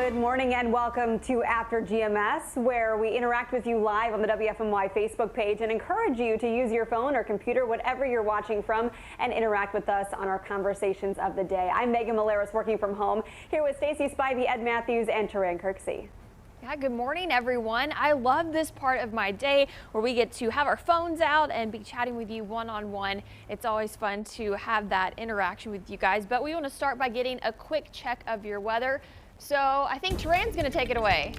Good morning and welcome to After GMS, where we interact with you live on the WFMY Facebook page and encourage you to use your phone or computer, whatever you're watching from, and interact with us on our conversations of the day. I'm Megan Maleris, working from home, here with Stacie, Spivey, Ed Matthews, and Tran Kirksey. Yeah, good morning, everyone. I love this part of my day where we get to have our phones out and be chatting with you one-on-one. It's always fun to have that interaction with you guys, but we want to start by getting a quick check of your weather. So I think Tran's going to take it away.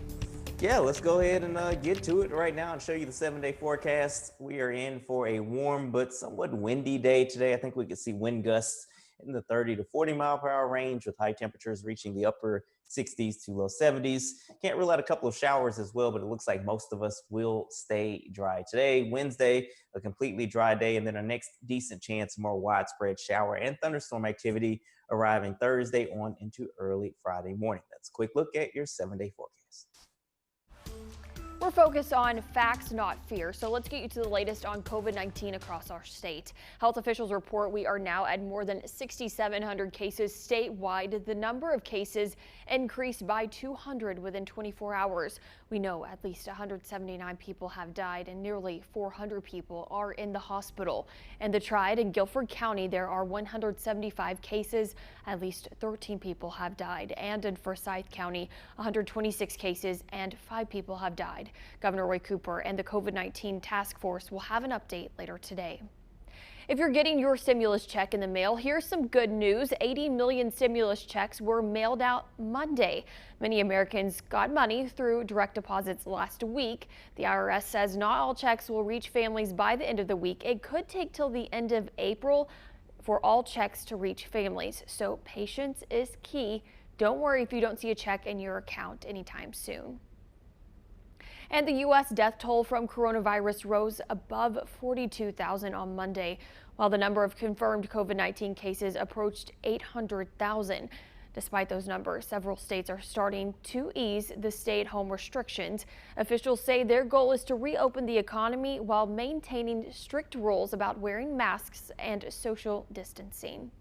Yeah, let's go ahead and get to it right now and show you the 7-day forecast. We are in for a warm but somewhat windy day today. I think we could see wind gusts in the 30 to 40 mile per hour range, with high temperatures reaching the upper 60s to low 70s. Can't rule out a couple of showers as well, but it looks like most of us will stay dry. Today, Wednesday, a completely dry day, and then our next decent chance of more widespread shower and thunderstorm activity arriving Thursday on into early Friday morning. That's a quick look at your 7-day forecast. We're focused on facts, not fear. So let's get you to the latest on COVID-19 across our state. Health officials report we are now at more than 6,700 cases statewide. The number of cases increased by 200 within 24 hours. We know at least 179 people have died and nearly 400 people are in the hospital. In the Triad in Guilford County, there are 175 cases. At least 13 people have died. And in Forsyth County, 126 cases and 5 people have died. Governor Roy Cooper and the COVID-19 task force will have an update later today. If you're getting your stimulus check in the mail, here's some good news. 80 million stimulus checks were mailed out Monday. Many Americans got money through direct deposits last week. The IRS says not all checks will reach families by the end of the week. It could take till the end of April for all checks to reach families. So patience is key. Don't worry if you don't see a check in your account anytime soon. And the U.S. death toll from coronavirus rose above 42,000 on Monday, while the number of confirmed COVID-19 cases approached 800,000. Despite those numbers, several states are starting to ease the stay-at-home restrictions. Officials say their goal is to reopen the economy while maintaining strict rules about wearing masks and social distancing.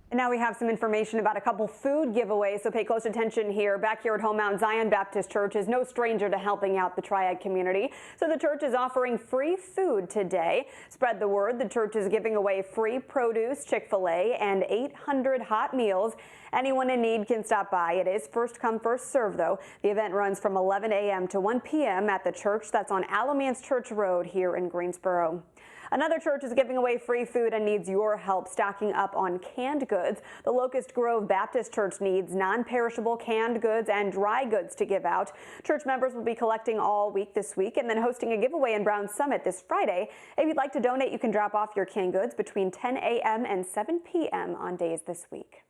And now we have some information about a couple food giveaways, so pay close attention here. Back here at home, Mount Zion Baptist Church is no stranger to helping out the Triad community. So the church is offering free food today. Spread the word. The church is giving away free produce, Chick-fil-A, and 800 hot meals. Anyone in need can stop by. It is first come, first serve, though. The event runs from 11 a.m. to 1 p.m. at the church that's on Alamance Church Road here in Greensboro. Another church is giving away free food and needs your help stocking up on canned goods. The Locust Grove Baptist Church needs non-perishable canned goods and dry goods to give out. Church members will be collecting all week this week and then hosting a giveaway in Brown Summit this Friday. If you'd like to donate, you can drop off your canned goods between 10 a.m. and 7 p.m. on days this week.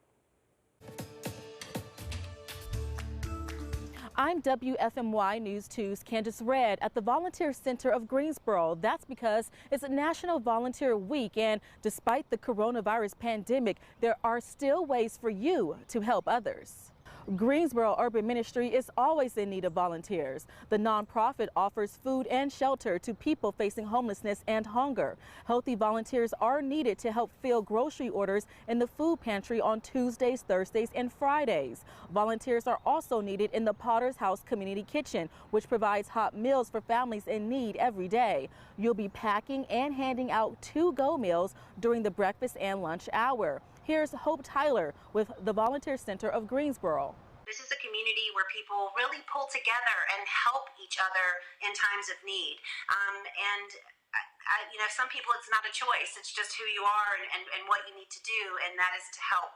I'm WFMY News 2's Candace Redd at the Volunteer Center of Greensboro. That's because it's a National Volunteer Week, and despite the coronavirus pandemic, there are still ways for you to help others. Greensboro Urban Ministry is always in need of volunteers. The nonprofit offers food and shelter to people facing homelessness and hunger. Healthy volunteers are needed to help fill grocery orders in the food pantry on Tuesdays, Thursdays, and Fridays. Volunteers are also needed in the Potter's House Community Kitchen, which provides hot meals for families in need every day. You'll be packing and handing out to-go meals during the breakfast and lunch hour. Here's Hope Tyler with the Volunteer Center of Greensboro. This is a community where people really pull together and help each other in times of need. Some people it's not a choice. It's just who you are and what you need to do, and that is to help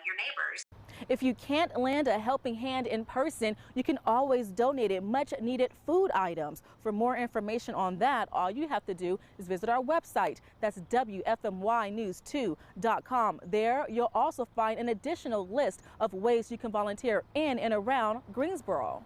your neighbors. If you can't lend a helping hand in person, you can always donate it much needed food items. For more information on that, all you have to do is visit our website. That's WFMYnews2.com. There, you'll also find an additional list of ways you can volunteer in and around Greensboro.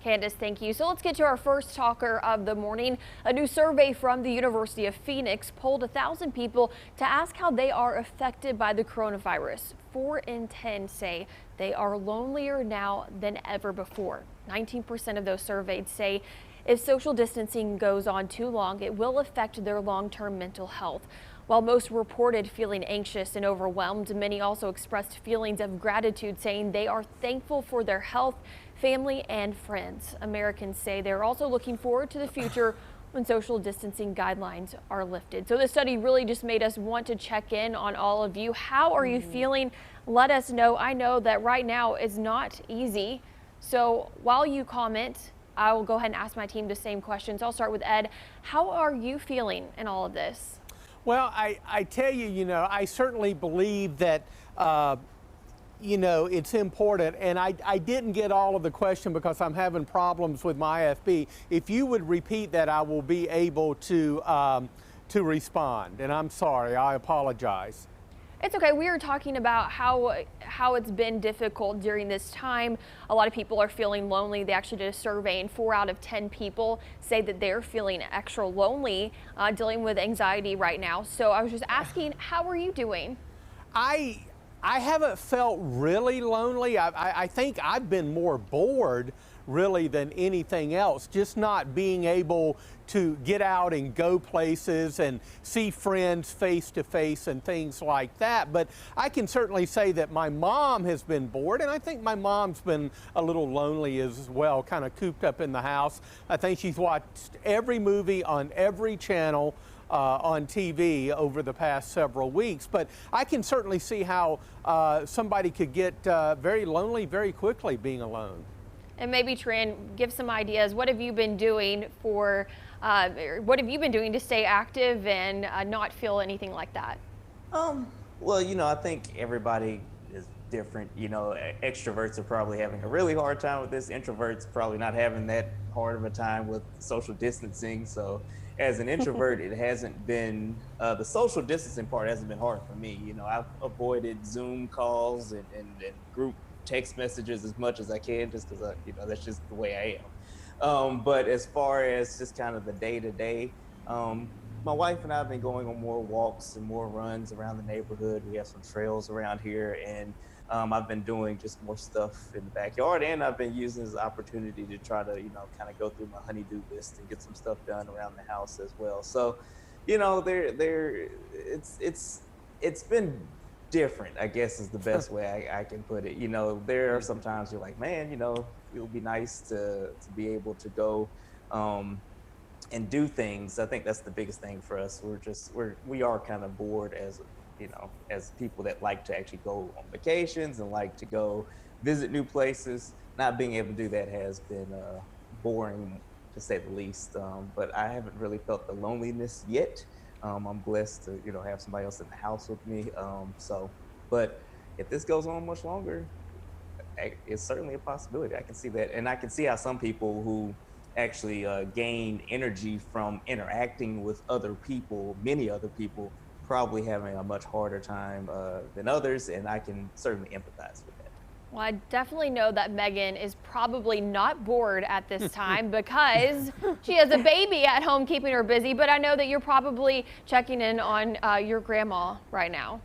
Candace, thank you. So let's get to our first talker of the morning. A new survey from the University of Phoenix polled 1,000 people to ask how they are affected by the coronavirus. 4 in 10 say they are lonelier now than ever before. 19% of those surveyed say if social distancing goes on too long, it will affect their long-term mental health. While most reported feeling anxious and overwhelmed, many also expressed feelings of gratitude, saying they are thankful for their health, family, and friends. Americans say they're also looking forward to the future when social distancing guidelines are lifted. So this study really just made us want to check in on all of you. How are you feeling? Let us know. I know that right now is not easy. So while you comment, I will go ahead and ask my team the same questions. I'll start with Ed. How are you feeling in all of this? Well, I tell you, I certainly believe that, it's important. And I didn't get all of the question because I'm having problems with my IFB. If you would repeat that, I will be able to respond. And I'm sorry, I apologize. It's okay. We were talking about how it's been difficult during this time. A lot of people are feeling lonely. They actually did a survey, and 4 out of 10 people say that they're feeling extra lonely, dealing with anxiety right now. So I was just asking, how are you doing? I haven't felt really lonely. I think I've been more bored really than anything else, just not being able to get out and go places and see friends face to face and things like that. But I can certainly say that my mom has been bored, and I think my mom's been a little lonely as well, kind of cooped up in the house. I think she's watched every movie on every channel on TV over the past several weeks. But I can certainly see how somebody could get very lonely very quickly being alone. And maybe Tran, give some ideas. What have you been doing to stay active and not feel anything like that? Well, I think everybody is different. Extroverts are probably having a really hard time with this. Introverts probably not having that hard of a time with social distancing. So as an introvert, it hasn't been, the social distancing part hasn't been hard for me. I've avoided Zoom calls and group text messages as much as I can, just because that's just the way I am. But as far as just kind of the day-to-day, my wife and I have been going on more walks and more runs around the neighborhood. We have some trails around here, and I've been doing just more stuff in the backyard, and I've been using this opportunity to try to kind of go through my honey-do list and get some stuff done around the house as well. So it's been different, I guess, is the best way I can put it. There are some times you're like, man, it would be nice to be able to go and do things. I think that's the biggest thing for us. We are kind of bored as people that like to actually go on vacations and like to go visit new places. Not being able to do that has been boring, to say the least. But I haven't really felt the loneliness yet. I'm blessed to, have somebody else in the house with me. But if this goes on much longer, it's certainly a possibility. I can see that. And I can see how some people who actually gain energy from interacting with other people, many other people, probably having a much harder time than others. And I can certainly empathize with that. Well, I definitely know that Megan is probably not bored at this time because she has a baby at home keeping her busy, but I know that you're probably checking in on your grandma right now.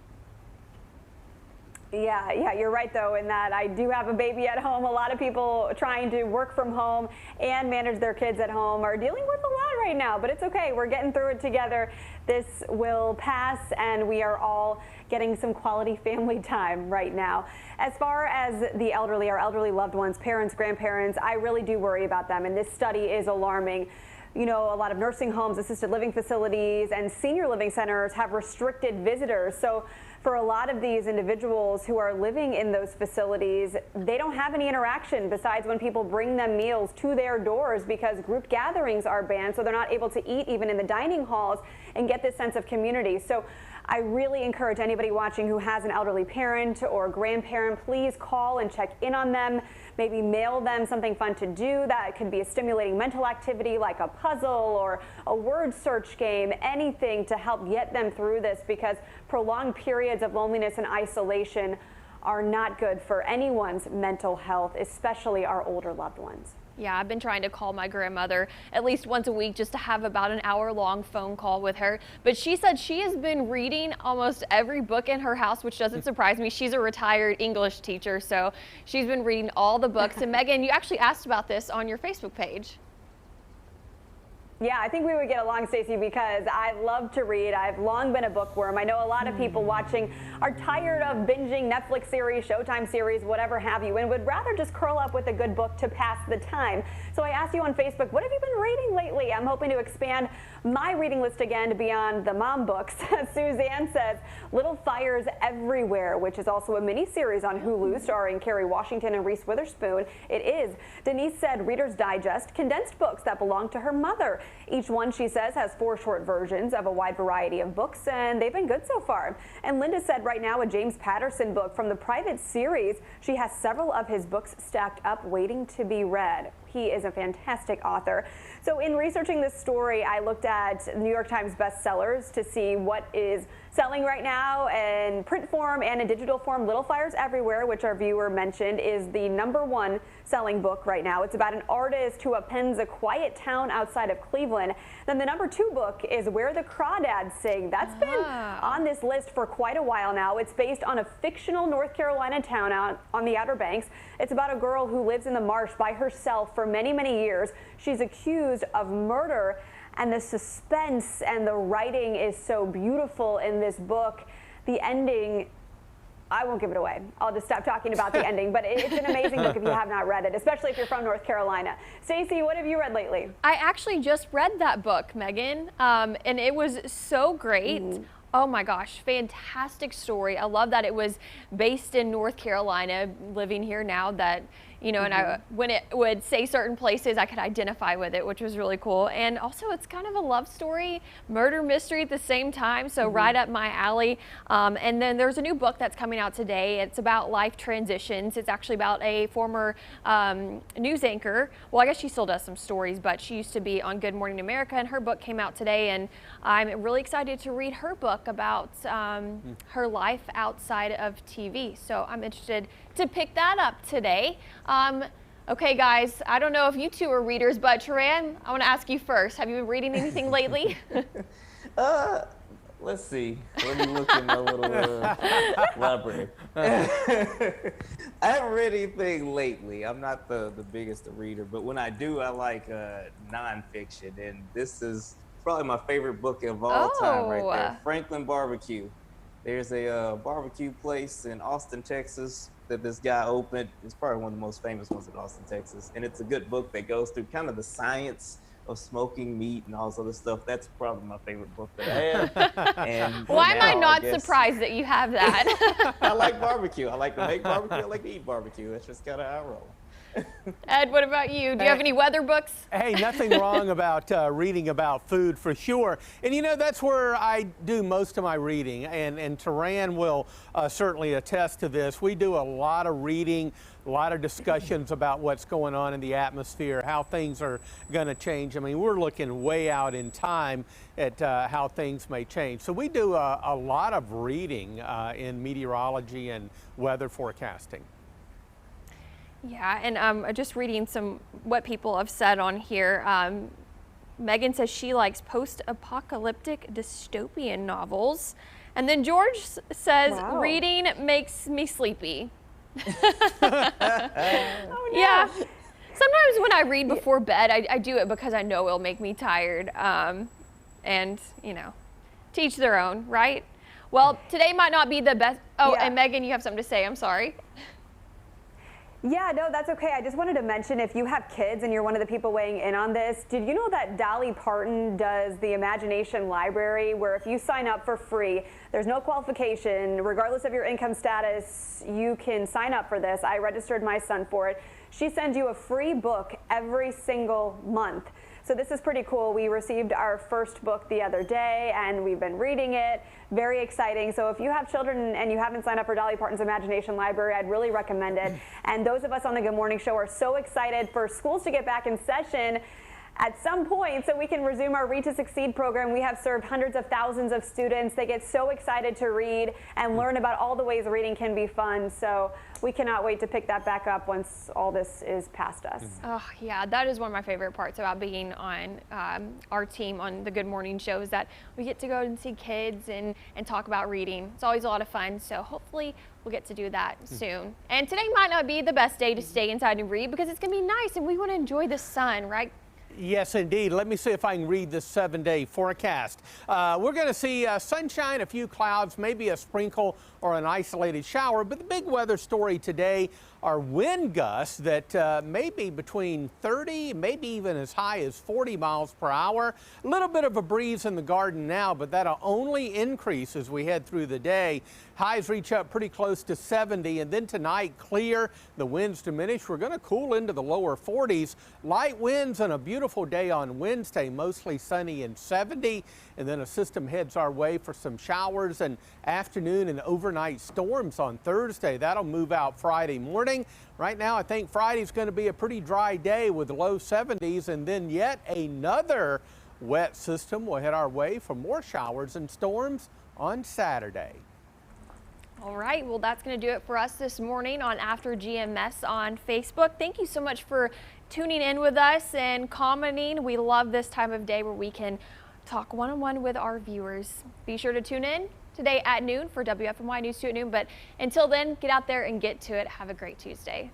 Yeah, you're right though in that I do have a baby at home. A lot of people trying to work from home and manage their kids at home are dealing with a lot right now, but it's okay. We're getting through it together. This will pass, and we are all getting some quality family time right now. As far as the elderly, our elderly loved ones, parents, grandparents, I really do worry about them, and this study is alarming. A lot of nursing homes, assisted living facilities, and senior living centers have restricted visitors. So for a lot of these individuals who are living in those facilities, they don't have any interaction besides when people bring them meals to their doors because group gatherings are banned, so they're not able to eat even in the dining halls and get this sense of community. So I really encourage anybody watching who has an elderly parent or grandparent, please call and check in on them. Maybe mail them something fun to do. That could be a stimulating mental activity like a puzzle or a word search game, anything to help get them through this, because prolonged periods of loneliness and isolation are not good for anyone's mental health, especially our older loved ones. Yeah, I've been trying to call my grandmother at least once a week just to have about an hour-long phone call with her. But she said she has been reading almost every book in her house, which doesn't surprise me. She's a retired English teacher, so she's been reading all the books. And Megan, you actually asked about this on your Facebook page. Yeah, I think we would get along, Stacie, because I love to read. I've long been a bookworm. I know a lot of people watching are tired of binging Netflix series, Showtime series, whatever have you, and would rather just curl up with a good book to pass the time. So I asked you on Facebook, what have you been reading lately? I'm hoping to expand my reading list again to beyond the mom books. Suzanne says Little Fires Everywhere, which is also a mini-series on Hulu starring Kerry Washington and Reese Witherspoon. It is. Denise said Reader's Digest, condensed books that belong to her mother. Each one, she says, has 4 short versions of a wide variety of books, and they've been good so far. And Linda said right now a James Patterson book from the Private series. She has several of his books stacked up waiting to be read. He is a fantastic author. So in researching this story, I looked at New York Times bestsellers to see what is selling right now in print form and in digital form. Little Fires Everywhere, which our viewer mentioned, is the #1 selling book right now. It's about an artist who appends a quiet town outside of Cleveland. Then the #2 book is Where the Crawdads Sing. That's been on this list for quite a while now. It's based on a fictional North Carolina town out on the Outer Banks. It's about a girl who lives in the marsh by herself for many, many years. She's accused of murder, and the suspense and the writing is so beautiful in this book. The ending, I won't give it away. I'll just stop talking about the ending, but it's an amazing book if you have not read it, especially if you're from North Carolina. Stacie, what have you read lately? I actually just read that book, Megan, and it was so great. Oh my gosh, fantastic story. I love that it was based in North Carolina, living here now, that, you know, and when it would say certain places, I could identify with it, which was really cool. And also it's kind of a love story, murder mystery at the same time, so right up my alley. And then there's a new book that's coming out today. It's about life transitions. It's actually about a former news anchor. Well, I guess she still does some stories, but she used to be on Good Morning America, and her book came out today, and I'm really excited to read her book about her life outside of TV. So I'm interested to pick that up today. Okay, guys, I don't know if you two are readers, but Tran, I want to ask you first. Have you been reading anything lately? Let's see. Let me look in my little library. I haven't read anything lately. I'm not the biggest reader, but when I do, I like nonfiction, and this is probably my favorite book of all time right there, Franklin Barbecue. There's a barbecue place in Austin, Texas that this guy opened. It's probably one of the most famous ones in Austin, Texas. And it's a good book that goes through kind of the science of smoking meat and all this other stuff. That's probably my favorite book that I have. And why am I not surprised that you have that? I like barbecue. I like to make barbecue. I like to eat barbecue. That's just kind of how I roll. Ed, what about you? Do you have any weather books? Hey, nothing wrong about reading about food for sure. And you know, that's where I do most of my reading. And Tran will certainly attest to this. We do a lot of reading, a lot of discussions about what's going on in the atmosphere, how things are going to change. I mean, we're looking way out in time at how things may change. So we do a lot of reading in meteorology and weather forecasting. Yeah, and just reading what people have said on here. Megan says she likes post-apocalyptic dystopian novels. And then George says reading makes me sleepy. Oh, no. Yeah. Sometimes when I read before bed, I do it because I know it'll make me tired. And, you know, to each their own, right? Well, today might not be the best. Oh, and Megan, you have something to say. I'm sorry. Yeah, no, that's okay. I just wanted to mention, if you have kids and you're one of the people weighing in on this, did you know that Dolly Parton does the Imagination Library, where if you sign up for free, there's no qualification, regardless of your income status, you can sign up for this. I registered my son for it. She sends you a free book every single month. So this is pretty cool. We received our first book the other day, and we've been reading it. Very exciting. So if you have children and you haven't signed up for Dolly Parton's Imagination Library, I'd really recommend it. And those of us on the Good Morning Show are so excited for schools to get back in session at some point so we can resume our Read to Succeed program. We have served hundreds of thousands of students. They get so excited to read and learn about all the ways reading can be fun. So we cannot wait to pick that back up once all this is past us. Oh, yeah, that is one of my favorite parts about being on our team on the Good Morning Show, is that we get to go and see kids and talk about reading. It's always a lot of fun, so hopefully we'll get to do that soon. And today might not be the best day to stay inside and read because it's going to be nice and we want to enjoy the sun, right? Yes, indeed. Let me see if I can read this 7-day forecast. We're going to see sunshine, a few clouds, maybe a sprinkle or an isolated shower. But the big weather story today are wind gusts that may be between 30, maybe even as high as 40 miles per hour. A little bit of a breeze in the garden now, but that'll only increase as we head through the day. Highs reach up pretty close to 70, and then tonight clear. The winds diminish. We're going to cool into the lower 40s. Light winds and a beautiful day on Wednesday, mostly sunny and 70. And then a system heads our way for some showers and afternoon and overnight storms on Thursday. That'll move out Friday morning. Right now, I think Friday's going to be a pretty dry day with low 70s, and then yet another wet system will head our way for more showers and storms on Saturday. All right, well, that's going to do it for us this morning on After GMS on Facebook. Thank you so much for tuning in with us and commenting. We love this time of day where we can talk one-on-one with our viewers. Be sure to tune in today at noon for WFMY News 2 at noon. But until then, get out there and get to it. Have a great Tuesday.